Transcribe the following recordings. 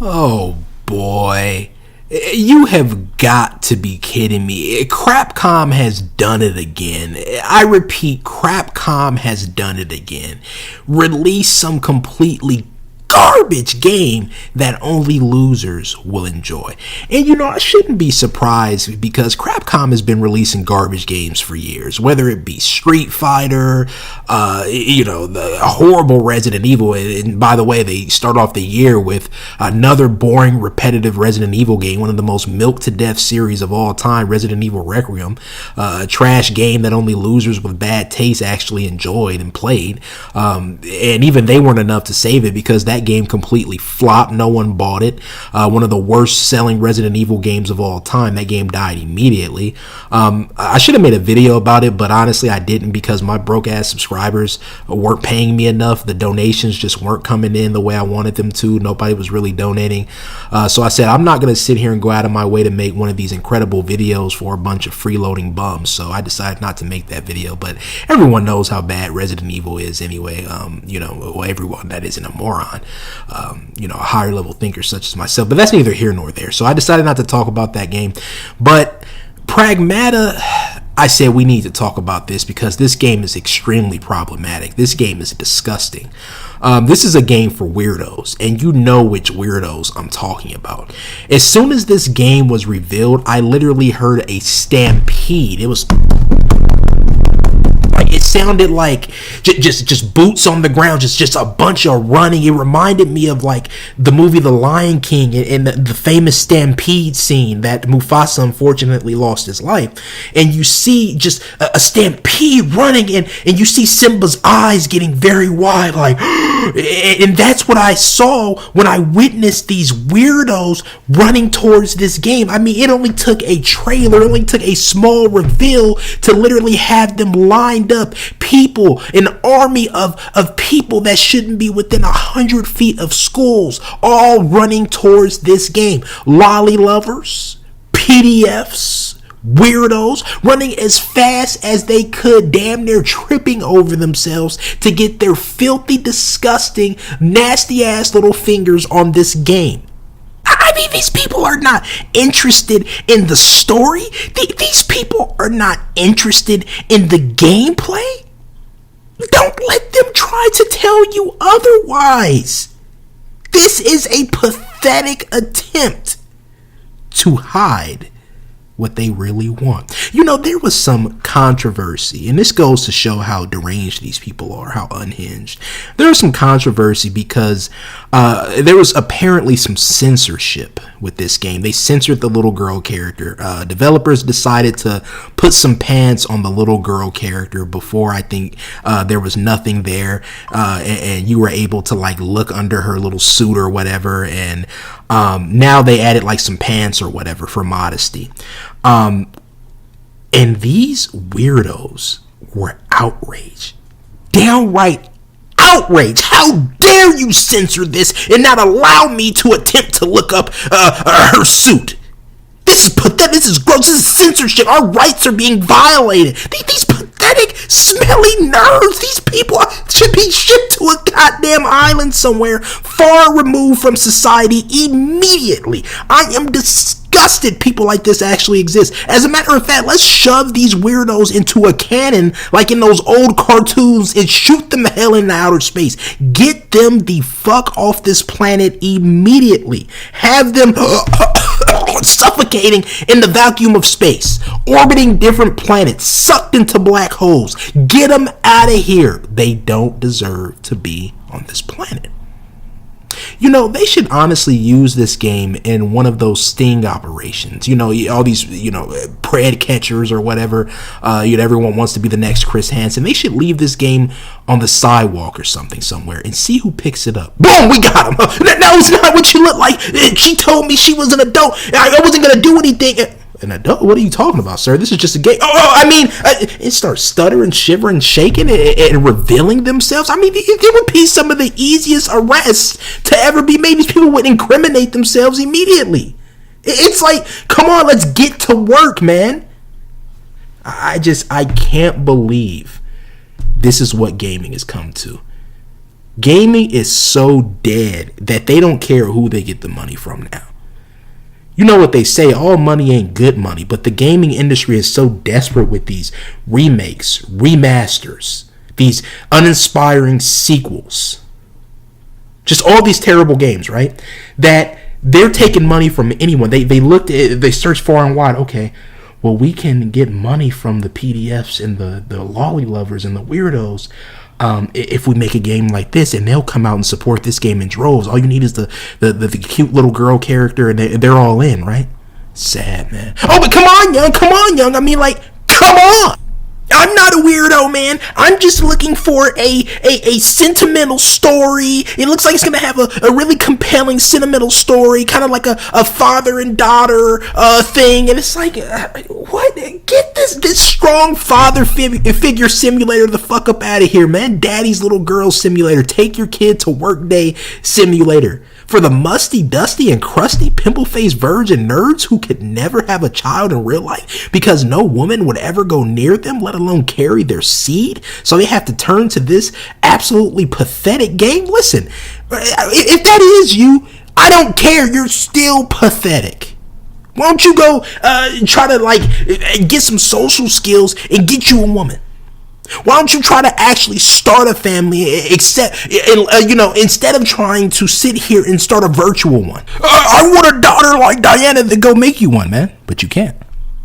Oh boy. You have got to be kidding me. Capcom has done it again. I repeat, Capcom has done it again. Release some completely garbage game that only losers will enjoy. And I shouldn't be surprised because Capcom has been releasing garbage games for years, whether it be Street Fighter, the horrible Resident Evil. And by the way, they start off the year with another boring, repetitive Resident Evil game, one of the most milked to death series of all time, Resident Evil Requiem, a trash game that only losers with bad taste actually enjoyed and played. And even they weren't enough to save it because that game completely flopped. No one bought it. One of the worst selling Resident Evil games of all time. That game died immediately. I should have made a video about it, but honestly I didn't because my broke ass subscribers weren't paying me enough. The donations just weren't coming in the way I wanted them to. Nobody was really donating. So I said I'm not going to sit here and go out of my way to make one of these incredible videos for a bunch of freeloading bums. So I decided not to make that video, but everyone knows how bad Resident Evil is anyway. Everyone that isn't a moron. A higher level thinker such as myself, but that's neither here nor there. So I decided not to talk about that game. But Pragmata, I said we need to talk about this because this game is extremely problematic. This game is disgusting. This is a game for weirdos, and you know which weirdos I'm talking about. As soon as this game was revealed, I literally heard a stampede. It sounded like just boots on the ground, just a bunch of running. It reminded me of like the movie The Lion King and the famous stampede scene that Mufasa unfortunately lost his life. And you see just a stampede running, and you see Simba's eyes getting very wide, like, and that's what I saw when I witnessed these weirdos running towards this game. I mean, it only took a trailer, it only took a small reveal to literally have them lined up, people, an army of people that shouldn't be within 100 feet of schools, all running towards this game. Lolly lovers, PDFs, weirdos, running as fast as they could, damn near tripping over themselves to get their filthy, disgusting, nasty ass little fingers on this game. I mean, these people are not interested in the story. These people are not interested in the gameplay. Don't let them try to tell you otherwise. This is a pathetic attempt to hide what they really want. There was some controversy, and this goes to show how deranged these people are, how unhinged. There was some controversy because there was apparently some censorship with this game. They censored the little girl character. Developers decided to put some pants on the little girl character before I think there was nothing there, and you were able to like look under her little suit or whatever, and now they added like some pants or whatever for modesty. And these weirdos were outraged. Downright outraged. How dare you censor this and not allow me to attempt to look up her suit? This is pathetic. This is gross. This is censorship. Our rights are being violated. These pathetic, smelly nerds. These people should be shipped to a goddamn island somewhere far removed from society immediately. I am disgusted people like this actually exist. As a matter of fact, let's shove these weirdos into a cannon like in those old cartoons and shoot them hell into outer space. Get them the fuck off this planet immediately. Have them suffocating in the vacuum of space, orbiting different planets, sucked into black holes. Get them out of here. They don't deserve to be on this planet. They should honestly use this game in one of those sting operations. All these, pred catchers or whatever. Everyone wants to be the next Chris Hansen. They should leave this game on the sidewalk or something somewhere and see who picks it up. Boom, we got him. That was not what she looked like. She told me she was an adult. I wasn't going to do anything. An adult? What are you talking about, sir? This is just a game. It starts stuttering, shivering, shaking, and revealing themselves. I mean, it would be some of the easiest arrests to ever be made. These people would incriminate themselves immediately. It's like, come on, let's get to work, man. I can't believe this is what gaming has come to. Gaming is so dead that they don't care who they get the money from now. You know what they say, all money ain't good money, but the gaming industry is so desperate with these remakes, remasters, these uninspiring sequels, just all these terrible games, right? That they're taking money from anyone. They looked at, they searched far and wide. Okay, well, we can get money from the PDFs and the lolly lovers and the weirdos if we make a game like this, and they'll come out and support this game in droves. All you need is the cute little girl character, and they're all in, right? Sad, man. Oh, but come on, young. I mean, like, come on. I'm not a weirdo, man. I'm just looking for a sentimental story. It looks like it's going to have a really compelling sentimental story, kind of like a father and daughter thing. And it's like, what? Get this strong father figure simulator the fuck up out of here, man. Daddy's little girl simulator. Take your kid to work day simulator. For the musty, dusty, and crusty, pimple-faced virgin nerds who could never have a child in real life because no woman would ever go near them, let alone carry their seed, so they have to turn to this absolutely pathetic game. Listen, if that is you, I don't care. You're still pathetic. Why don't you go try to like get some social skills and get you a woman? Why don't you try to actually start a family, instead of trying to sit here and start a virtual one? I want a daughter like Diana to go make you one, man. But you can't.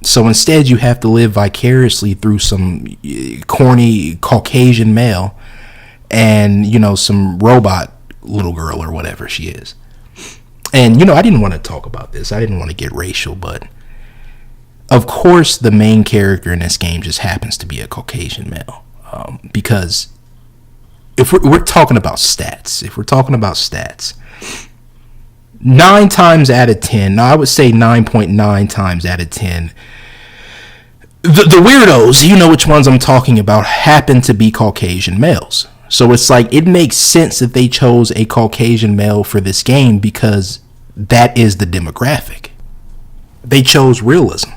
So instead, you have to live vicariously through some corny Caucasian male and, some robot little girl or whatever she is. And, I didn't want to talk about this. I didn't want to get racial, but of course, the main character in this game just happens to be a Caucasian male. Because if we're talking about stats, 9 times out of 10, I would say 9.9 times out of 10, the weirdos, you know which ones I'm talking about, happen to be Caucasian males. So it's like, it makes sense that they chose a Caucasian male for this game because that is the demographic. They chose realism.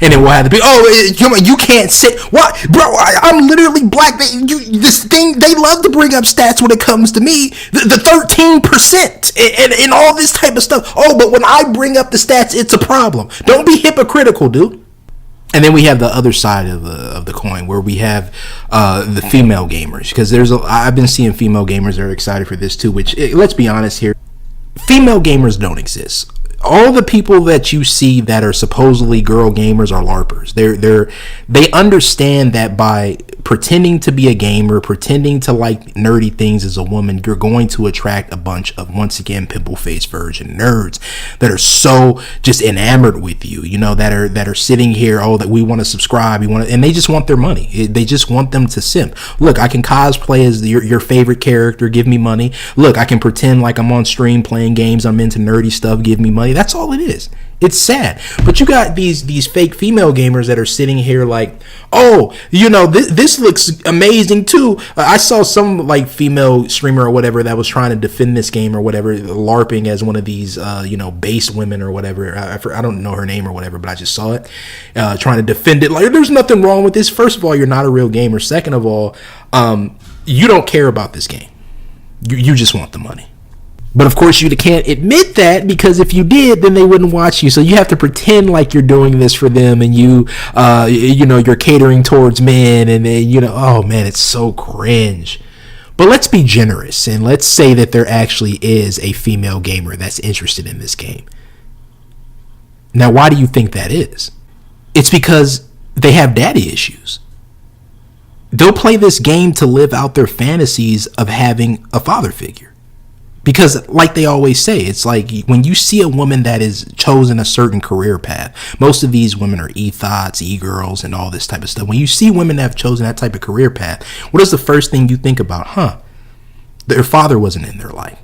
And then we'll have to be, you can't say, what, bro, I'm literally black. They love to bring up stats when it comes to me, the 13% and all this type of stuff. Oh, but when I bring up the stats, it's a problem. Don't be hypocritical, dude. And then we have the other side of the coin where we have the female gamers, because I've been seeing female gamers that are excited for this too, which, let's be honest here, female gamers don't exist. All the people that you see that are supposedly girl gamers are LARPers. They understand that by pretending to be a gamer, pretending to like nerdy things as a woman, you're going to attract a bunch of, once again, pimple-faced virgin nerds that are so just enamored with you, that are sitting here, that we want to subscribe, and they just want their money. They just want them to simp. Look, I can cosplay as your favorite character, give me money. Look, I can pretend like I'm on stream playing games, I'm into nerdy stuff, give me money. That's all it is. It's sad. But you got these fake female gamers that are sitting here like, this looks amazing too. I saw some like female streamer or whatever that was trying to defend this game or whatever, LARPing as one of these, base women or whatever. I don't know her name or whatever, but I just saw it, trying to defend it. Like, there's nothing wrong with this. First of all, you're not a real gamer. Second of all, you don't care about this game. You just want the money. But of course, you can't admit that, because if you did, then they wouldn't watch you. So you have to pretend like you're doing this for them, and you're catering towards men, and then, oh man, it's so cringe. But let's be generous, and let's say that there actually is a female gamer that's interested in this game. Now, why do you think that is? It's because they have daddy issues. They'll play this game to live out their fantasies of having a father figure. Because like they always say, it's like when you see a woman that is chosen a certain career path, most of these women are e-thoughts, e-girls, and all this type of stuff. When you see women that have chosen that type of career path, what is the first thing you think about? Their father wasn't in their life.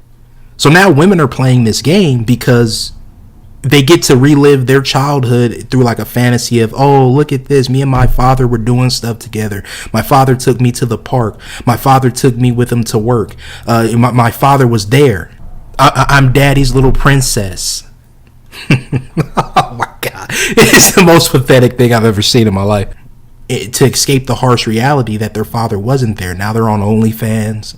So now women are playing this game because they get to relive their childhood through like a fantasy of, look at this, me and my father were doing stuff together. My father took me to the park. My father took me with him to work. My father was there. I'm daddy's little princess. Oh my God. It's the most pathetic thing I've ever seen in my life. to escape the harsh reality that their father wasn't there. Now they're on OnlyFans.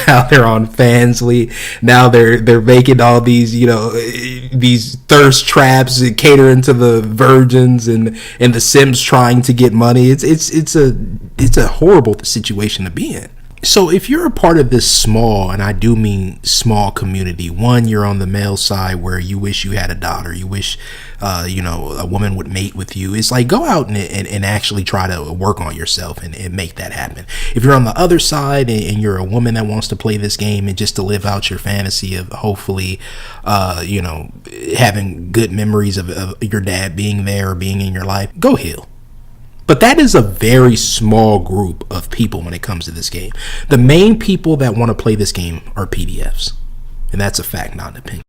Now they're on Fansly. Now they're making all these, these thirst traps and catering to the virgins and the Sims trying to get money. It's a horrible situation to be in. So if you're a part of this small, and I do mean small community, one, you're on the male side where you wish you had a daughter, you wish, a woman would mate with you. It's like, go out and actually try to work on yourself and make that happen. If you're on the other side and you're a woman that wants to play this game and just to live out your fantasy of hopefully, having good memories of your dad being there or being in your life, go heal. But that is a very small group of people when it comes to this game. The main people that want to play this game are PDFs. And that's a fact, not an opinion.